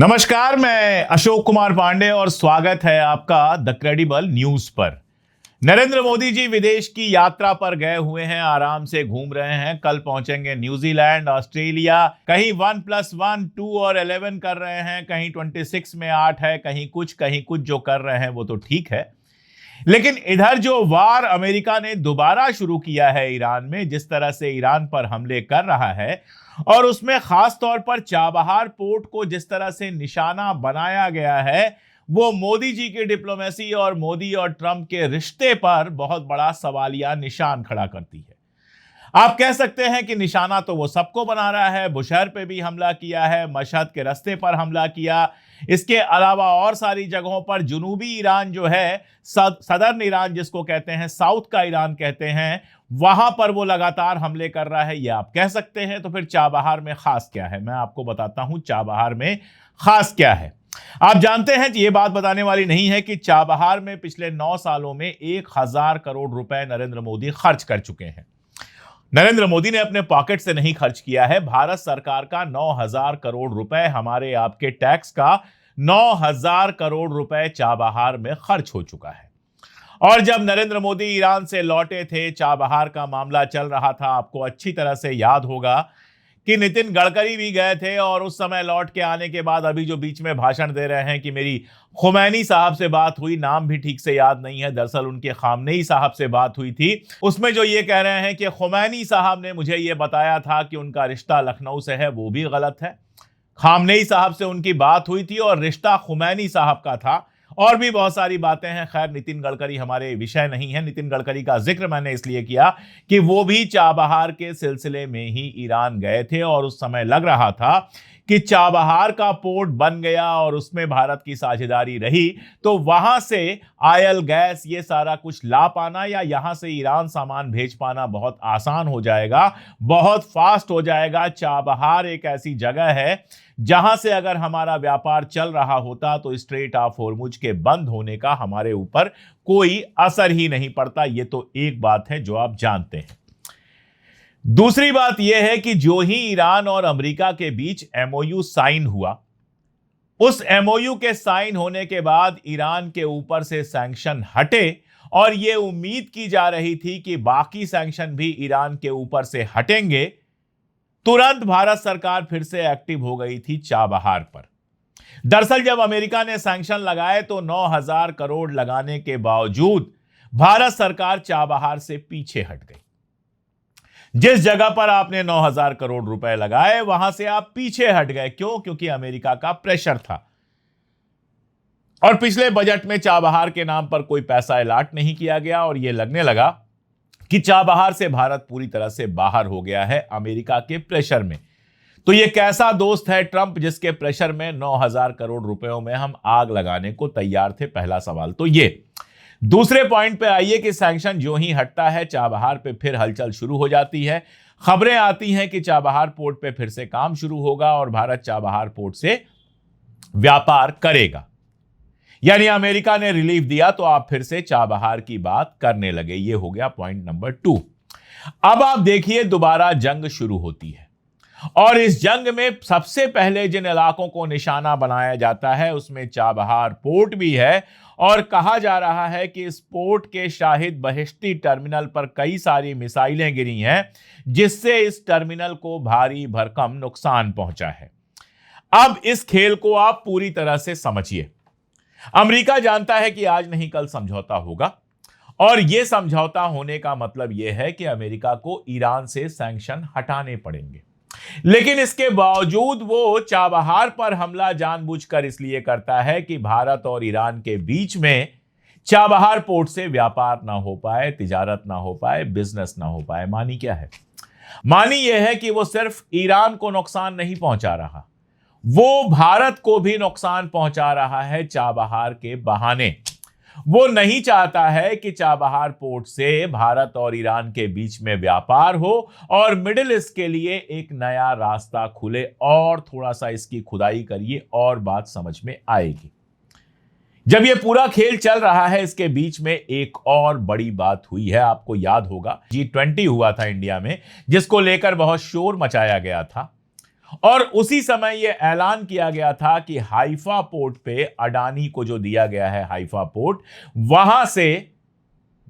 नमस्कार, मैं अशोक कुमार पांडे और स्वागत है आपका द क्रेडिबल न्यूज पर। नरेंद्र मोदी जी विदेश की यात्रा पर गए हुए हैं, आराम से घूम रहे हैं। कल पहुंचेंगे न्यूजीलैंड, ऑस्ट्रेलिया। कहीं 1+1, 2 और 11 कर रहे हैं, कहीं 26 में 8 है, कहीं कुछ जो कर रहे हैं वो तो ठीक है। लेकिन इधर जो वार अमेरिका ने दोबारा शुरू किया है ईरान में, जिस तरह से ईरान पर हमले कर रहा है और उसमें खास तौर पर चाबहार पोर्ट को जिस तरह से निशाना बनाया गया है, वो मोदी जी की डिप्लोमेसी और मोदी और ट्रंप के रिश्ते पर बहुत बड़ा सवालिया निशान खड़ा करती है। आप कह सकते हैं कि निशाना तो वो सबको बना रहा है। बुशहर पे भी हमला किया है, मशहद के रास्ते पर हमला किया, इसके अलावा और सारी जगहों पर। जुनूबी ईरान जो है, सदर्न ईरान जिसको कहते हैं, साउथ का ईरान कहते हैं, वहां पर वो लगातार हमले कर रहा है, ये आप कह सकते हैं। तो फिर चाबहार में खास क्या है, मैं आपको बताता हूं चाबहार में खास क्या है। आप जानते हैं कि ये बात बताने वाली नहीं है कि चाबहार में पिछले 9 सालों में 1000 करोड़ रुपए नरेंद्र मोदी खर्च कर चुके हैं। नरेंद्र मोदी ने अपने पॉकेट से नहीं खर्च किया है, भारत सरकार का 9000 करोड़ रुपए, हमारे आपके टैक्स का 9000 करोड़ रुपए चाबहार में खर्च हो चुका है। और जब नरेंद्र मोदी ईरान से लौटे थे, चाबहार का मामला चल रहा था, आपको अच्छी तरह से याद होगा कि नितिन गडकरी भी गए थे। और उस समय लौट के आने के बाद अभी जो बीच में भाषण दे रहे हैं कि मेरी खुमैनी साहब से बात हुई, नाम भी ठीक से याद नहीं है, दरअसल उनके खामनेई साहब से बात हुई थी। उसमें जो ये कह रहे हैं कि खुमैनी साहब ने मुझे ये बताया था कि उनका रिश्ता लखनऊ से है, वो भी गलत है। खामनेई साहब से उनकी बात हुई थी और रिश्ता खुमैनी साहब का था। और भी बहुत सारी बातें हैं। खैर, नितिन गडकरी हमारे विषय नहीं है। नितिन गडकरी का जिक्र मैंने इसलिए किया कि वो भी चाबहार के सिलसिले में ही ईरान गए थे और उस समय लग रहा था कि चाबहार का पोर्ट बन गया और उसमें भारत की साझेदारी रही तो वहां से आयल गैस ये सारा कुछ ला पाना या यहां से ईरान सामान भेज पाना बहुत आसान हो जाएगा, बहुत फास्ट हो जाएगा। चाबहार एक ऐसी जगह है जहां से अगर हमारा व्यापार चल रहा होता तो स्ट्रेट ऑफ होर्मुज के बंद होने का हमारे ऊपर कोई असर ही नहीं पड़ता। ये तो एक बात है जो आप जानते हैं। दूसरी बात यह है कि जो ही ईरान और अमेरिका के बीच एमओयू साइन हुआ, उस एमओयू के साइन होने के बाद ईरान के ऊपर से सैंक्शन हटे और यह उम्मीद की जा रही थी कि बाकी सैंक्शन भी ईरान के ऊपर से हटेंगे। तुरंत भारत सरकार फिर से एक्टिव हो गई थी चाबहार पर। दरअसल जब अमेरिका ने सैंक्शन लगाए तो 9000 करोड़ लगाने के बावजूद भारत सरकार चाबहार से पीछे हट गई। जिस जगह पर आपने 9000 करोड़ रुपए लगाए वहां से आप पीछे हट गए। क्यों? क्योंकि अमेरिका का प्रेशर था। और पिछले बजट में चाबहार के नाम पर कोई पैसा अलॉट नहीं किया गया और यह लगने लगा कि चाबहार से भारत पूरी तरह से बाहर हो गया है अमेरिका के प्रेशर में। तो यह कैसा दोस्त है ट्रंप जिसके प्रेशर में 9000 करोड़ रुपयों में हम आग लगाने को तैयार थे? पहला सवाल तो ये। दूसरे पॉइंट पे आइए कि सैंक्शन जो ही हटता है चाबहार पे फिर हलचल शुरू हो जाती है। खबरें आती हैं कि चाबहार पोर्ट पे फिर से काम शुरू होगा और भारत चाबहार पोर्ट से व्यापार करेगा। यानी अमेरिका ने रिलीफ दिया तो आप फिर से चाबहार की बात करने लगे। ये हो गया पॉइंट नंबर 2। अब आप देखिए, दोबारा जंग शुरू होती है और इस जंग में सबसे पहले जिन इलाकों को निशाना बनाया जाता है उसमें चाबहार पोर्ट भी है। और कहा जा रहा है कि इस पोर्ट के शाहिद बहिश्ती टर्मिनल पर कई सारी मिसाइलें गिरी हैं जिससे इस टर्मिनल को भारी भरकम नुकसान पहुंचा है। अब इस खेल को आप पूरी तरह से समझिए। अमेरिका जानता है कि आज नहीं कल समझौता होगा और यह समझौता होने का मतलब यह है कि अमेरिका को ईरान से सैंक्शन हटाने पड़ेंगे। लेकिन इसके बावजूद वो चाबहार पर हमला जानबूझकर इसलिए करता है कि भारत और ईरान के बीच में चाबहार पोर्ट से व्यापार ना हो पाए, तिजारत ना हो पाए, बिजनेस ना हो पाए। मानी क्या है? मानी यह है कि वो सिर्फ ईरान को नुकसान नहीं पहुंचा रहा, वो भारत को भी नुकसान पहुंचा रहा है चाबहार के बहाने। वो नहीं चाहता है कि चाबहार पोर्ट से भारत और ईरान के बीच में व्यापार हो और मिडिल ईस्ट के लिए एक नया रास्ता खुले। और थोड़ा सा इसकी खुदाई करिए और बात समझ में आएगी। जब ये पूरा खेल चल रहा है इसके बीच में एक और बड़ी बात हुई है। आपको याद होगा G20 हुआ था इंडिया में, जिसको लेकर बहुत शोर मचाया गया था और उसी समय यह ऐलान किया गया था कि हाइफा पोर्ट पे अडानी को जो दिया गया है हाइफा पोर्ट, वहां से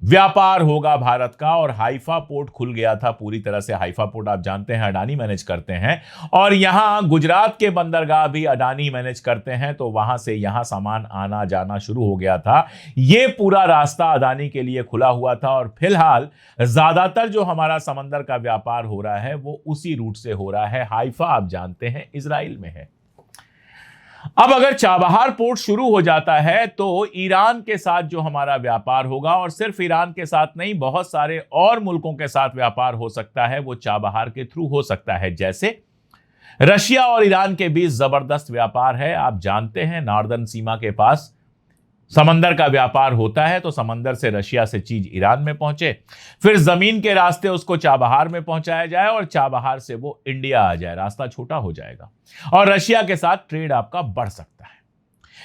व्यापार होगा भारत का। और हाइफा पोर्ट खुल गया था पूरी तरह से। हाइफा पोर्ट आप जानते हैं अडानी मैनेज करते हैं, और यहां गुजरात के बंदरगाह भी अडानी मैनेज करते हैं, तो वहां से यहां सामान आना जाना शुरू हो गया था। यह पूरा रास्ता अडानी के लिए खुला हुआ था, और फिलहाल ज्यादातर जो हमारा समंदर का व्यापार हो रहा है वो उसी रूट से हो रहा है। हाइफा आप जानते हैं इजराइल में है। अब अगर चाबहार पोर्ट शुरू हो जाता है तो ईरान के साथ जो हमारा व्यापार होगा, और सिर्फ ईरान के साथ नहीं, बहुत सारे और मुल्कों के साथ व्यापार हो सकता है, वो चाबहार के थ्रू हो सकता है। जैसे रशिया और ईरान के बीच जबरदस्त व्यापार है, आप जानते हैं नॉर्दर्न सीमा के पास समंदर का व्यापार होता है, तो समंदर से रशिया से चीज ईरान में पहुंचे, फिर जमीन के रास्ते उसको चाबहार में पहुंचाया जाए, और चाबहार से वो इंडिया आ जाए। रास्ता छोटा हो जाएगा और रशिया के साथ ट्रेड आपका बढ़ सकता है।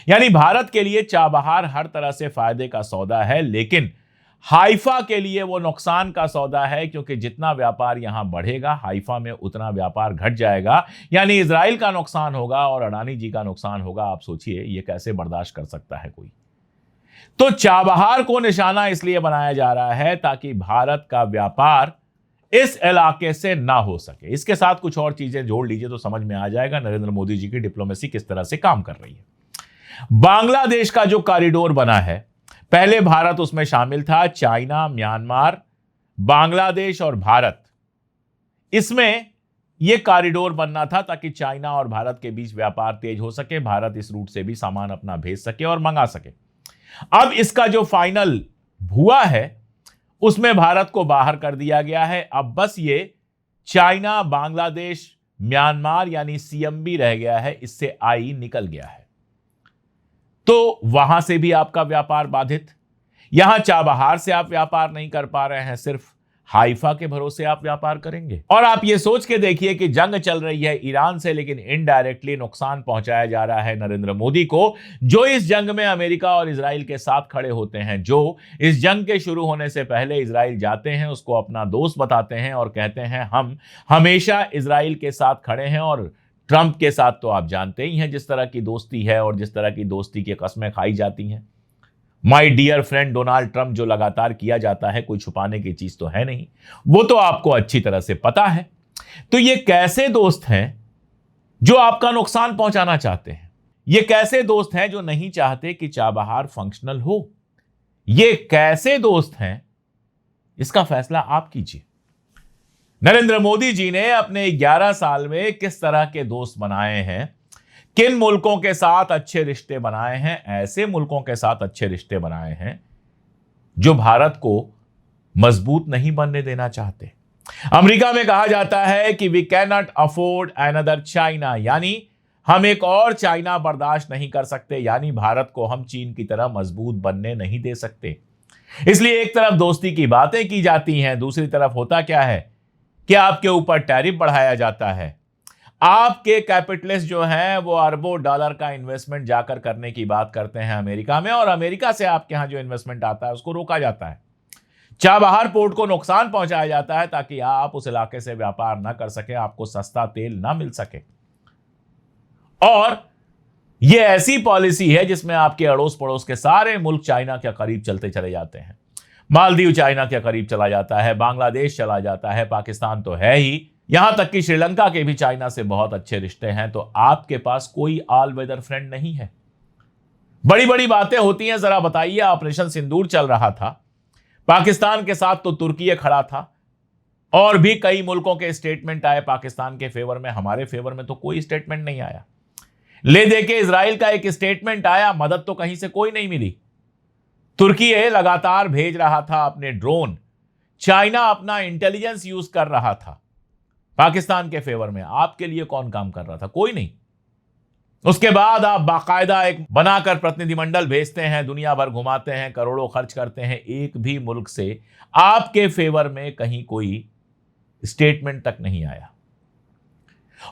यानी भारत के लिए चाबहार हर तरह से फायदे का सौदा है, लेकिन हाइफा के लिए वो नुकसान का सौदा है, क्योंकि जितना व्यापार यहां बढ़ेगा हाइफा में उतना व्यापार घट जाएगा। यानी इजराइल का नुकसान होगा और अडानी जी का नुकसान होगा। आप सोचिए ये कैसे बर्दाश्त कर सकता है कोई। तो चाबहार को निशाना इसलिए बनाया जा रहा है ताकि भारत का व्यापार इस इलाके से ना हो सके। इसके साथ कुछ और चीजें जोड़ लीजिए तो समझ में आ जाएगा नरेंद्र मोदी जी की डिप्लोमेसी किस तरह से काम कर रही है। बांग्लादेश का जो कॉरिडोर बना है, पहले भारत उसमें शामिल था। चाइना, म्यांमार, बांग्लादेश और भारत, इसमें यह कॉरिडोर बनना था ताकि चाइना और भारत के बीच व्यापार तेज हो सके, भारत इस रूट से भी सामान अपना भेज सके और मंगा सके। अब इसका जो फाइनल हुआ है उसमें भारत को बाहर कर दिया गया है। अब बस ये चाइना, बांग्लादेश, म्यांमार यानी सीएमबी रह गया है, इससे आई निकल गया है। तो वहां से भी आपका व्यापार बाधित। यहां चाबहार से आप व्यापार नहीं कर पा रहे हैं, सिर्फ हाइफा के भरोसे आप व्यापार करेंगे। और आप ये सोच के देखिए कि जंग चल रही है ईरान से, लेकिन इनडायरेक्टली नुकसान पहुंचाया जा रहा है नरेंद्र मोदी को, जो इस जंग में अमेरिका और इजराइल के साथ खड़े होते हैं, जो इस जंग के शुरू होने से पहले इजराइल जाते हैं, उसको अपना दोस्त बताते हैं और कहते हैं हम हमेशा इजराइल के साथ खड़े हैं। और ट्रंप के साथ तो आप जानते ही हैं जिस तरह की दोस्ती है और जिस तरह की दोस्ती की कस्में खाई जाती हैं। My dear friend Donald Trump जो लगातार किया जाता है, कोई छुपाने की चीज तो है नहीं, वो तो आपको अच्छी तरह से पता है। तो ये कैसे दोस्त हैं जो आपका नुकसान पहुंचाना चाहते हैं? ये कैसे दोस्त हैं जो नहीं चाहते कि चाबहार फंक्शनल हो? ये कैसे दोस्त हैं? इसका फैसला आप कीजिए। नरेंद्र मोदी जी ने अपने 11 साल में किस तरह के दोस्त बनाए हैं, किन मुल्कों के साथ अच्छे रिश्ते बनाए हैं? ऐसे मुल्कों के साथ अच्छे रिश्ते बनाए हैं जो भारत को मजबूत नहीं बनने देना चाहते। अमेरिका में कहा जाता है कि we can not afford another China, यानी हम एक और चाइना बर्दाश्त नहीं कर सकते, यानी भारत को हम चीन की तरह मजबूत बनने नहीं दे सकते। इसलिए एक तरफ दोस्ती की बातें की जाती हैं, दूसरी तरफ होता क्या है कि आपके ऊपर टैरिफ बढ़ाया जाता है। आपके कैपिटलिस्ट जो हैं वो अरबों डॉलर का इन्वेस्टमेंट जाकर करने की बात करते हैं अमेरिका में, और अमेरिका से आपके यहां जो इन्वेस्टमेंट आता है उसको रोका जाता है। चाबहार पोर्ट को नुकसान पहुंचाया जाता है ताकि आप उस इलाके से व्यापार ना कर सके, आपको सस्ता तेल ना मिल सके। और यह ऐसी पॉलिसी है जिसमें आपके अड़ोस पड़ोस के सारे मुल्क चाइना के करीब चलते चले जाते हैं। मालदीव चाइना के करीब चला जाता है, बांग्लादेश चला जाता है, पाकिस्तान तो है ही, यहां तक कि श्रीलंका के भी चाइना से बहुत अच्छे रिश्ते हैं। तो आपके पास कोई ऑल वेदर फ्रेंड नहीं है। बड़ी बड़ी बातें होती हैं, जरा बताइए। ऑपरेशन सिंदूर चल रहा था, पाकिस्तान के साथ तो तुर्की खड़ा था, और भी कई मुल्कों के स्टेटमेंट आए पाकिस्तान के फेवर में, हमारे फेवर में तो कोई स्टेटमेंट नहीं आया। ले दे के इजराइल का एक स्टेटमेंट आया, मदद तो कहीं से कोई नहीं मिली। तुर्की लगातार भेज रहा था अपने ड्रोन, चाइना अपना इंटेलिजेंस यूज कर रहा था पाकिस्तान के फेवर में। आपके लिए कौन काम कर रहा था? कोई नहीं। उसके बाद आप बाकायदा एक बनाकर प्रतिनिधिमंडल भेजते हैं, दुनिया भर घुमाते हैं, करोड़ों खर्च करते हैं, एक भी मुल्क से आपके फेवर में कहीं कोई स्टेटमेंट तक नहीं आया।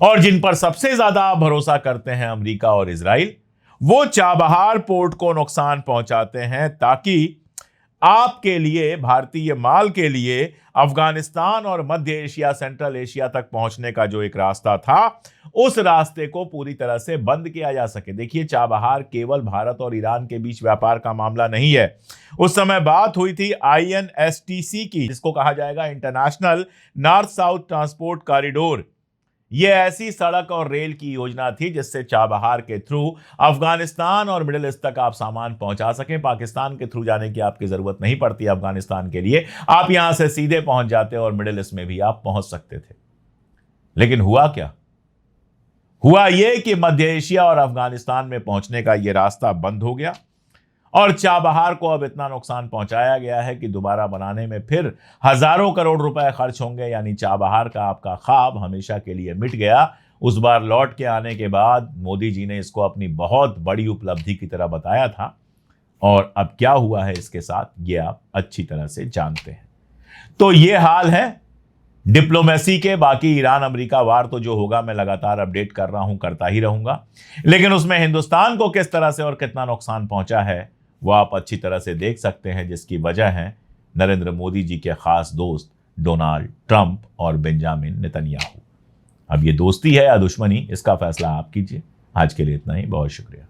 और जिन पर सबसे ज्यादा आप भरोसा करते हैं, अमेरिका और इजराइल, वो चाबहार पोर्ट को नुकसान पहुंचाते हैं ताकि आपके लिए, भारतीय माल के लिए अफगानिस्तान और मध्य एशिया, सेंट्रल एशिया तक पहुंचने का जो एक रास्ता था, उस रास्ते को पूरी तरह से बंद किया जा सके। देखिए, चाबहार केवल भारत और ईरान के बीच व्यापार का मामला नहीं है। उस समय बात हुई थी INSTC की, जिसको कहा जाएगा international north south transport corridor. यह ऐसी सड़क और रेल की योजना थी जिससे चाबहार के थ्रू अफगानिस्तान और मिडिल ईस्ट तक आप सामान पहुंचा सकें। पाकिस्तान के थ्रू जाने की आपकी जरूरत नहीं पड़ती अफगानिस्तान के लिए, आप यहां से सीधे पहुंच जाते और मिडिल ईस्ट में भी आप पहुंच सकते थे। लेकिन हुआ क्या? हुआ यह कि मध्य एशिया और अफगानिस्तान में पहुंचने का यह रास्ता बंद हो गया और चाबहार को अब इतना नुकसान पहुंचाया गया है कि दोबारा बनाने में फिर हजारों करोड़ रुपए खर्च होंगे। यानी चाबहार का आपका ख्वाब हमेशा के लिए मिट गया। उस बार लौट के आने के बाद मोदी जी ने इसको अपनी बहुत बड़ी उपलब्धि की तरह बताया था, और अब क्या हुआ है इसके साथ, ये आप अच्छी तरह से जानते हैं। तो ये हाल है डिप्लोमेसी के। बाकी ईरान अमेरिका वार तो जो होगा मैं लगातार अपडेट कर रहा हूं, करता ही रहूंगा, लेकिन उसमें हिंदुस्तान को किस तरह से और कितना नुकसान पहुंचा है वो आप अच्छी तरह से देख सकते हैं, जिसकी वजह है नरेंद्र मोदी जी के खास दोस्त डोनाल्ड ट्रंप और बेंजामिन नेतन्याहू। अब ये दोस्ती है या दुश्मनी, इसका फैसला आप कीजिए। आज के लिए इतना ही, बहुत शुक्रिया।